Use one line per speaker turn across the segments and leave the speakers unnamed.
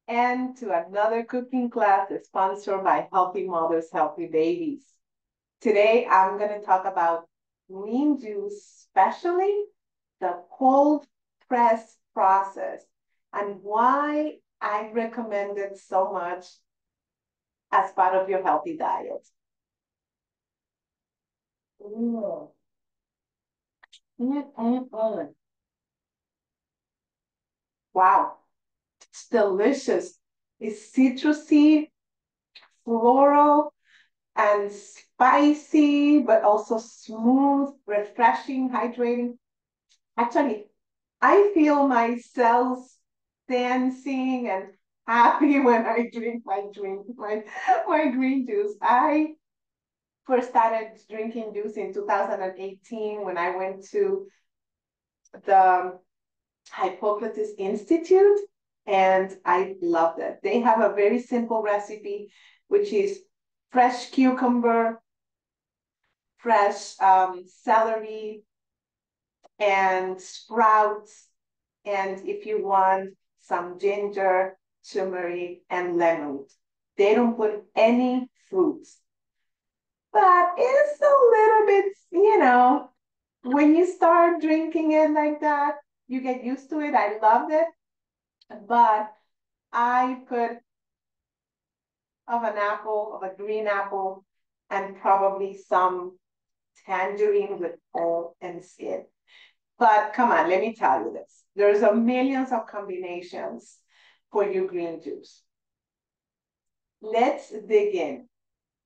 and to another cooking class sponsored by Healthy Mothers, Healthy Babies. Today, I'm going to talk about green juice, especially the cold press process, and why I recommend it so much as part of your healthy diet. Mm. Mm-mm-mm. Wow, it's delicious. It's citrusy, floral, and spicy, but also smooth, refreshing, hydrating. Actually, I feel my cells dancing and happy when I drink my green juice. I first started drinking juice in 2018 when I went to the Hippocrates Institute, and I loved it. They have a very simple recipe, which is fresh cucumber, fresh celery, and sprouts, and if you want some ginger, turmeric, and lemon. They don't put any fruits, but it's a little bit, when you start drinking it like that, you get used to it. I loved it, but I put of an apple, of a green apple, and probably some tangerine with pulp and seed. But come on, let me tell you this. There's a millions of combinations for your green juice. Let's dig in.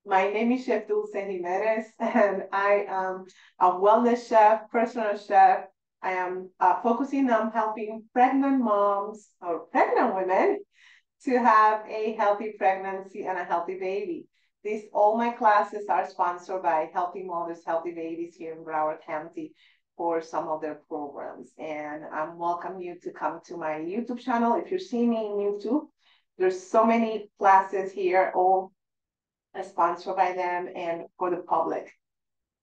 My name is Chef Dulce Jimenez, and I am a wellness chef, personal chef. I am focusing on helping pregnant moms or pregnant women to have a healthy pregnancy and a healthy baby. All my classes are sponsored by Healthy Mothers, Healthy Babies here in Broward County for some of their programs. And I welcome you to come to my YouTube channel. If you're seeing me in YouTube, there's so many classes here, all sponsored by them and for the public.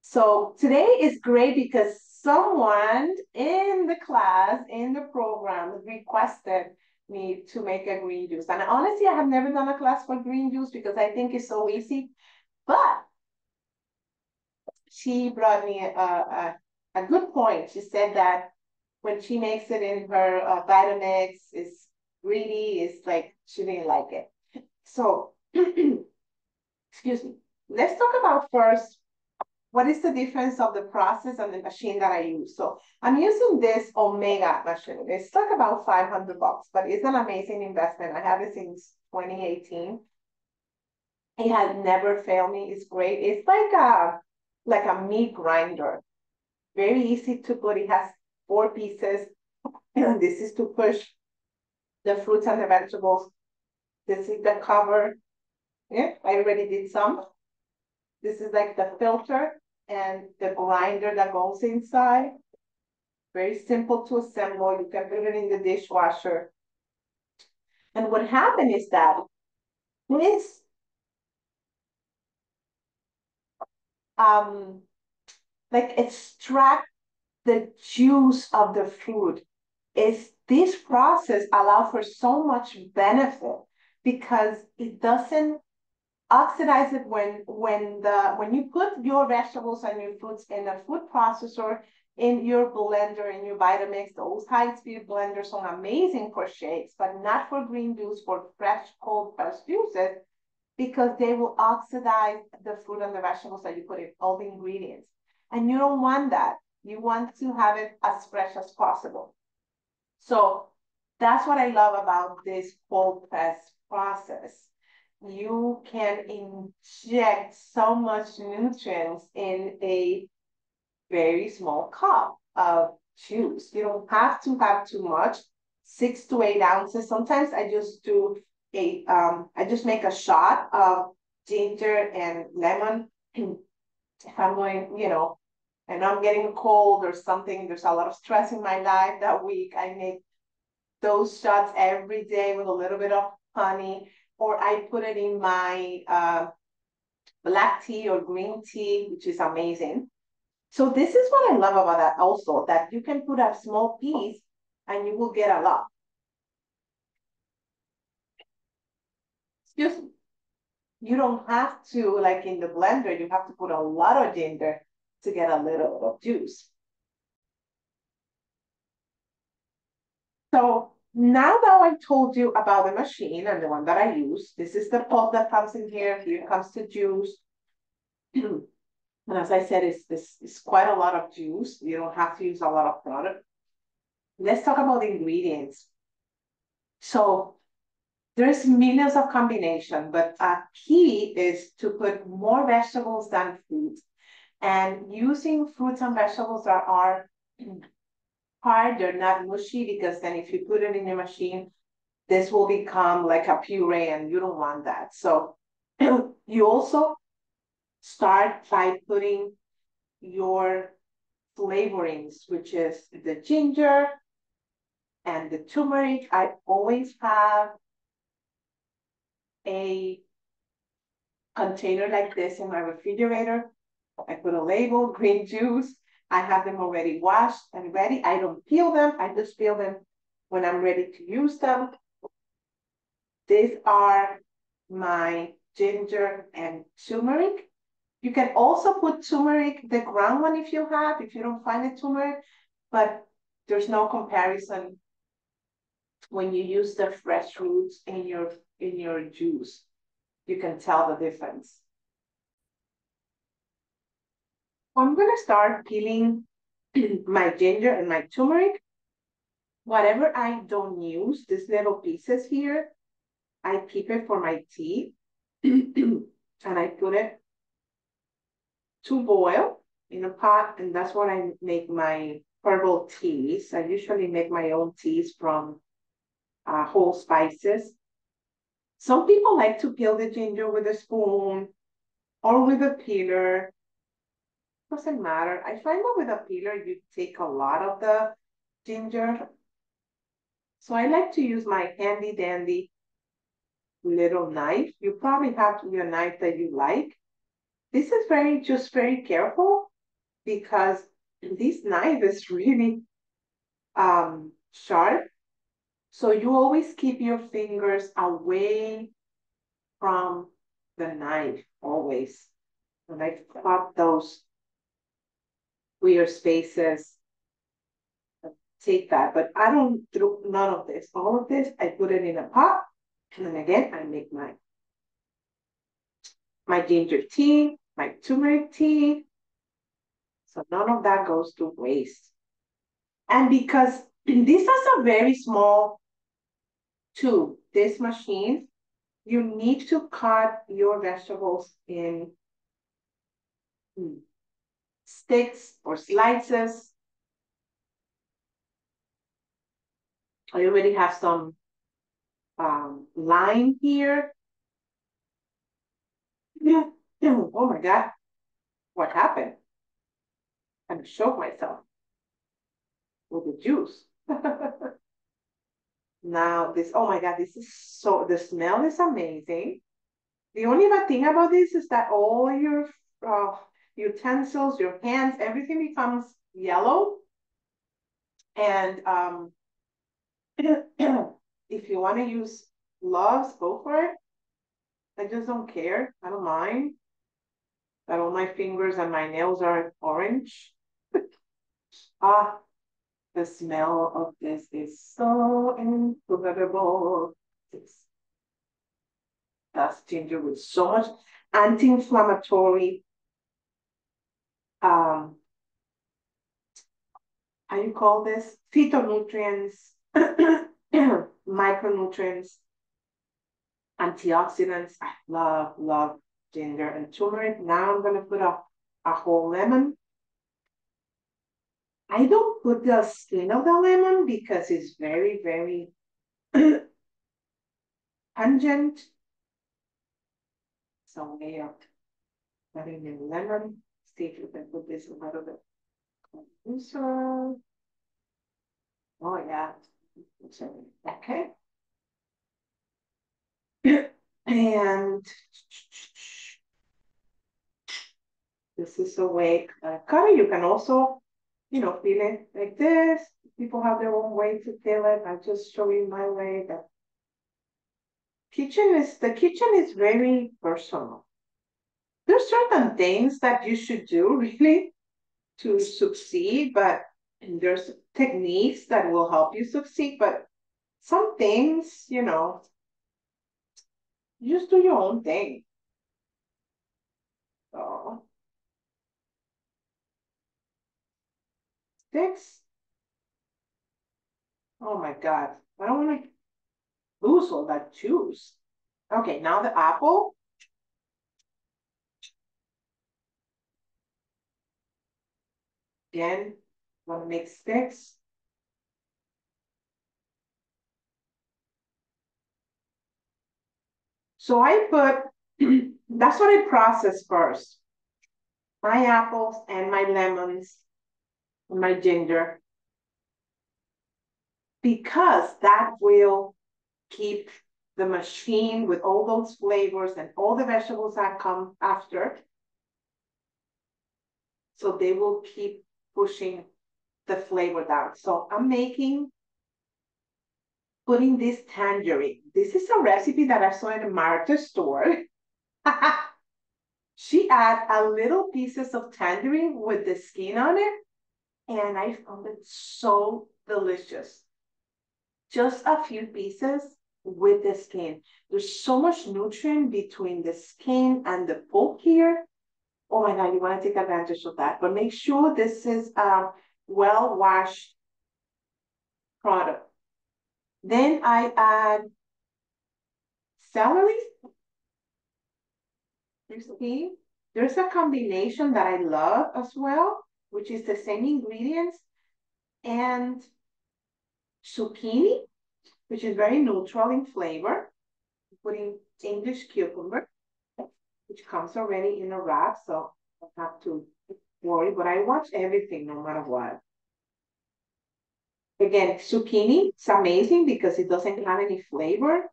So today is great because someone in the class, in the program, requested me to make a green juice. And honestly, I have never done a class for green juice because I think it's so easy. But she brought me a good point. She said that when she makes it in her Vitamix, it's greedy, it's like she didn't like it. So, excuse me. Let's talk about first what is the difference of the process and the machine that I use. So I'm using this Omega machine. It's like about $500, but it's an amazing investment. I have it since 2018. It has never failed me. It's great. It's like a meat grinder. Very easy to put. It has 4 pieces. And this is to push the fruits and the vegetables. This is the cover. Yeah, I already did some. This is like the filter and the grinder that goes inside. Very simple to assemble. You can put it in the dishwasher. And what happened is that this like extract the juice of the fruit. Is this process allow for so much benefit because it doesn't oxidize it when you put your vegetables and your fruits in a food processor, in your blender, in your Vitamix. Those high-speed blenders are amazing for shakes, but not for green juice, for fresh cold pressed juices, because they will oxidize the fruit and the vegetables that you put in, all the ingredients. And you don't want that. You want to have it as fresh as possible. So that's what I love about this cold press process. You can inject so much nutrients in a very small cup of juice. You don't have to have too much, 6 to 8 ounces. Sometimes I just do I just make a shot of ginger and lemon. If I'm going, and I'm getting a cold or something, there's a lot of stress in my life that week, I make those shots every day with a little bit of honey, or I put it in my black tea or green tea, which is amazing. So this is what I love about that also, that you can put a small piece and you will get a lot. Just you don't have to, like in the blender, you have to put a lot of ginger to get a little of juice. So now that I told you about the machine and the one that I use, this is the pot that comes in here. Here comes the juice. And as I said, it's quite a lot of juice. You don't have to use a lot of product. Let's talk about the ingredients. So there's millions of combination, but a key is to put more vegetables than fruits. And using fruits and vegetables that are hard, they're not mushy, because then if you put it in the machine, this will become like a puree and you don't want that. So you also start by putting your flavorings, which is the ginger and the turmeric. I always have a container like this in my refrigerator. I put a label, green juice. I have them already washed and ready. I don't peel them. I just peel them when I'm ready to use them. These are my ginger and turmeric. You can also put turmeric, the ground one if you have, if you don't find the turmeric, but there's no comparison when you use the fresh roots in your juice. You can tell the difference. I'm gonna start peeling my ginger and my turmeric. Whatever I don't use, these little pieces here, I keep it for my tea. And I put it to boil in a pot, and that's what I make my herbal teas. I usually make my own teas from whole spices. Some people like to peel the ginger with a spoon or with a peeler. Doesn't matter. I find that with a peeler, you take a lot of the ginger. So I like to use my handy dandy little knife. You probably have your knife that you like. This is just very careful, because this knife is really sharp. So you always keep your fingers away from the knife, always. And I cut those weird spaces, take that. But I don't do none of this. All of this, I put it in a pot. And then again, I make my ginger tea, my turmeric tea. So none of that goes to waste. And because this has a very small tube, this machine, you need to cut your vegetables in sticks or slices. I already have some lime here. Yeah. Oh my God, what happened? I choked myself with the juice. Now this, oh my God, this is so, the smell is amazing. The only bad thing about this is that all your utensils, your hands, everything becomes yellow. And if you want to use gloves, go for it. I just don't care. I don't mind that all my fingers and my nails are orange. Ah, the smell of this is so incredible. That's ginger with so much anti-inflammatory, um, how you call this? Phytonutrients, micronutrients, antioxidants. I love ginger and turmeric. Now I'm gonna put a whole lemon. I don't put the skin of the lemon because it's very pungent. So way of putting in lemon. See if you can put this a little bit closer. Oh yeah. Okay. And this is a way curry. You can also, peel it like this. People have their own way to peel it. I just show you my way that the kitchen is very personal. There's certain things that you should do really to succeed, but and there's techniques that will help you succeed, but some things, you just do your own thing. So sticks. Oh my God. I don't want to lose all that juice. Okay, now the apple. Again, want to make sticks. So I put, that's what I process first. My apples and my lemons, and my ginger, because that will keep the machine with all those flavors and all the vegetables that come after. So they will keep pushing the flavor down. So I'm putting this tangerine. This is a recipe that I saw in a Marta store. She add a little pieces of tangerine with the skin on it, and I found it so delicious. Just a few pieces with the skin. There's so much nutrient between the skin and the pulp here. Oh my God, you want to take advantage of that. But make sure this is a well-washed product. Then I add celery. You see, there's a combination that I love as well, which is the same ingredients, and zucchini, which is very neutral in flavor. Putting English cucumber, which comes already in a wrap, so I don't have to worry, but I watch everything no matter what. Again, zucchini, it's amazing because it doesn't have any flavor,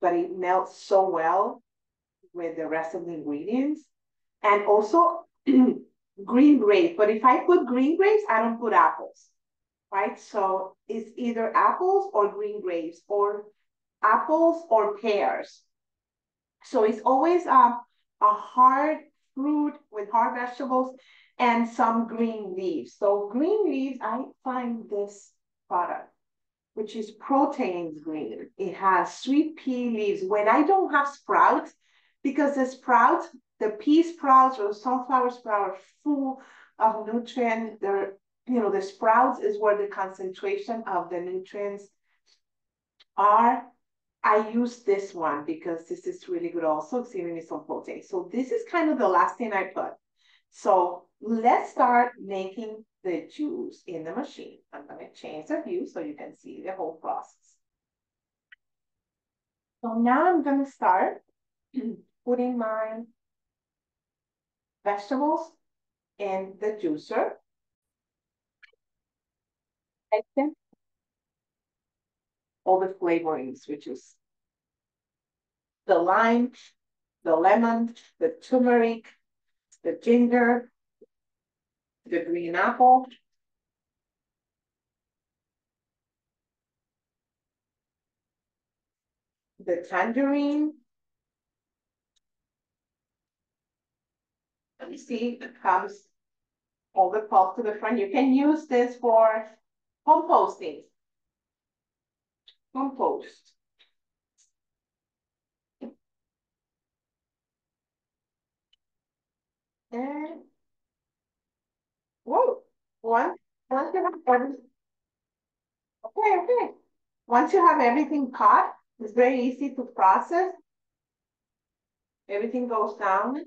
but it melts so well with the rest of the ingredients. And also green grapes. But if I put green grapes, I don't put apples, right? So it's either apples or green grapes or apples or pears. So it's always a hard fruit with hard vegetables and some green leaves. So green leaves, I find this product, which is proteins green. It has sweet pea leaves. When I don't have sprouts, because the pea sprouts or the sunflower sprout are full of nutrients. The sprouts is where the concentration of the nutrients are. I use this one because this is really good also, it's giving me some protein. So this is kind of the last thing I put. So let's start making the juice in the machine. I'm going to change the view so you can see the whole process. So now I'm going to start putting my vegetables in the juicer. All the flavorings, which is the lime, the lemon, the turmeric, the ginger, the green apple, the tangerine. You see, it comes all the pulp to the front. You can use this for composting. Compost. And whoa, once you have everything, okay. Once you have everything cut, it's very easy to process. Everything goes down.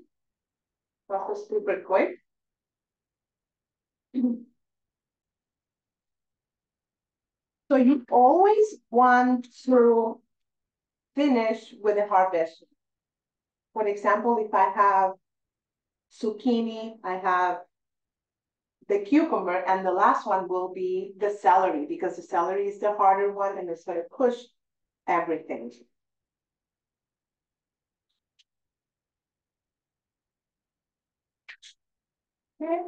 Process super quick. So you always want to finish with a hard vegetable. For example, if I have zucchini, I have the cucumber, and the last one will be the celery because the celery is the harder one and it's going to push everything. Okay.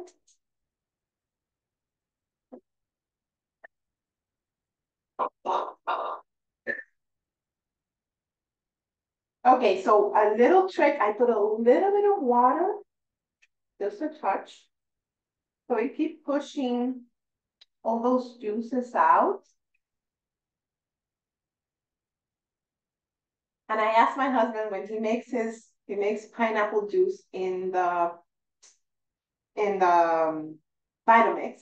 Okay, so a little trick, I put a little bit of water, just a touch. So we keep pushing all those juices out. And I asked my husband when he makes pineapple juice in the Vitamix.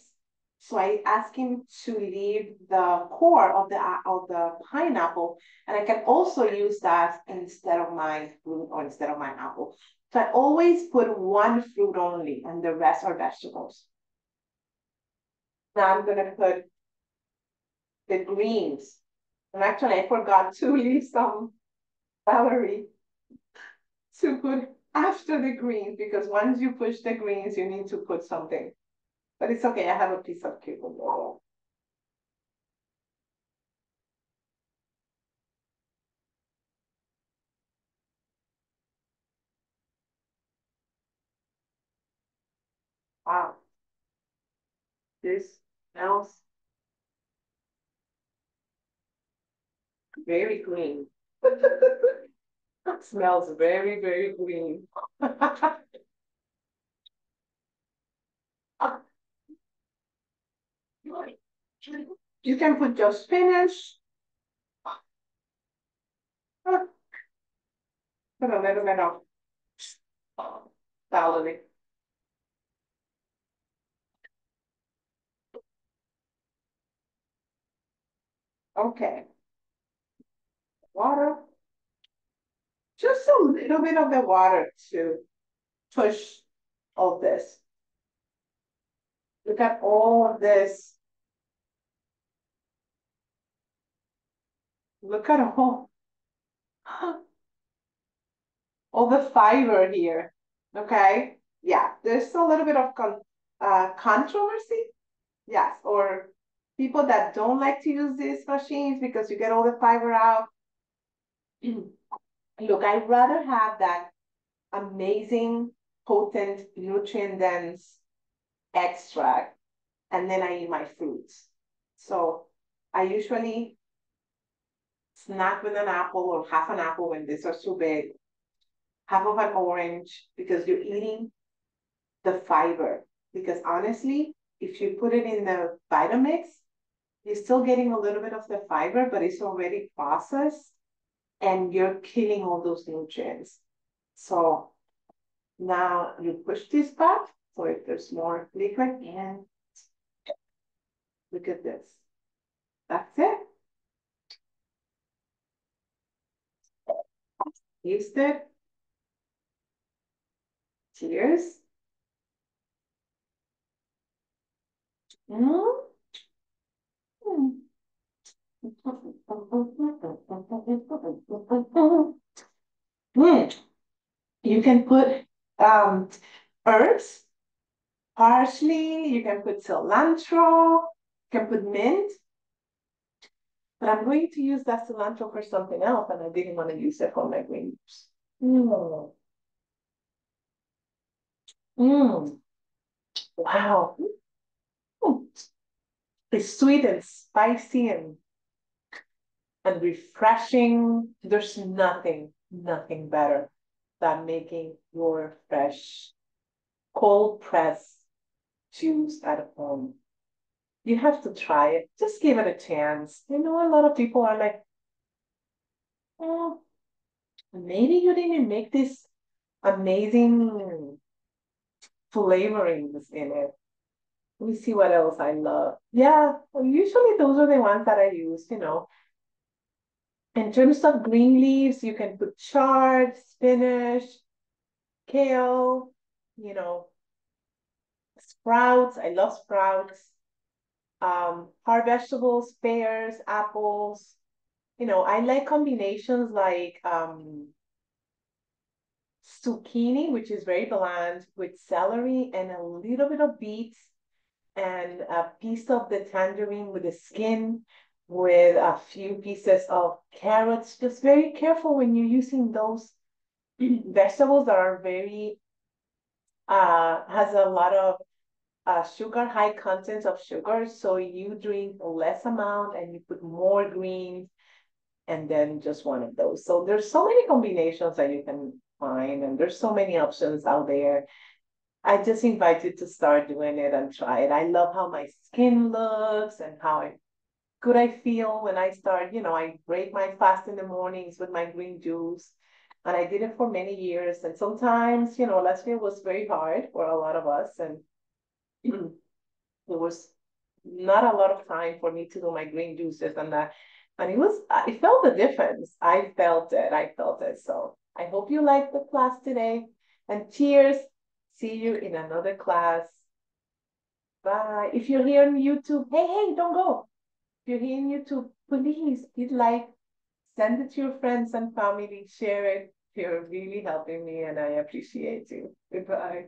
So I asked him to leave the core of the pineapple, and I can also use that instead of my fruit or instead of my apple. So I always put one fruit only, and the rest are vegetables. Now I'm gonna put the greens, and actually I forgot to leave some celery to put after the greens because once you push the greens, you need to put something. But it's okay, I have a piece of cucumber. Wow, this smells very green. It smells very, very green. You can put your spinach, put a little bit of celery. Okay, water, just a little bit of the water to push all this. Look at all of this. Look at all the fiber here. Okay, yeah, there's a little bit of controversy. Yes, or people that don't like to use these machines because you get all the fiber out. Look, I'd rather have that amazing, potent, nutrient dense extract and then I eat my fruits. So I usually snack with an apple or half an apple when these are too big, half of an orange because you're eating the fiber. Because honestly, if you put it in the Vitamix, you're still getting a little bit of the fiber, but it's already processed and you're killing all those nutrients. So now you push this back. So if there's more liquid, and look at this. That's it. Taste it. Cheers. Mm. Mm. You can put herbs, parsley, you can put cilantro, you can put mint, but I'm going to use that cilantro for something else, and I didn't want to use it for my greens. Mm. Mm. Wow. Mm. It's sweet and spicy and refreshing. There's nothing better than making your fresh cold press juice at home. You have to try it. Just give it a chance. You know, a lot of people are like, oh, maybe you didn't make this amazing flavorings in it. Let me see what else I love. Yeah, well, usually those are the ones that I use, you know. In terms of green leaves, you can put chard, spinach, kale, you know, sprouts. I love sprouts. Hard vegetables, pears, apples. You know, I like combinations like zucchini, which is very bland, with celery and a little bit of beets and a piece of the tangerine with the skin, with a few pieces of carrots. Just very careful when you're using those vegetables that are very has a lot of sugar, high content of sugar. So you drink less amount and you put more greens. and then just one of those. So there's so many combinations that you can find, and there's so many options out there. I just invite you to start doing it and try it. I love how my skin looks and how good I feel when I start. I break my fast in the mornings with my green juice. And I did it for many years. And sometimes, last year was very hard for a lot of us. And there was not a lot of time for me to do my green juices and that. And I felt the difference. I felt it. I felt it. So I hope you liked the class today. And cheers. See you in another class. Bye. If you're here on YouTube, hey, don't go. If you're here on YouTube, please hit like, send it to your friends and family, share it. You're really helping me and I appreciate you. Goodbye.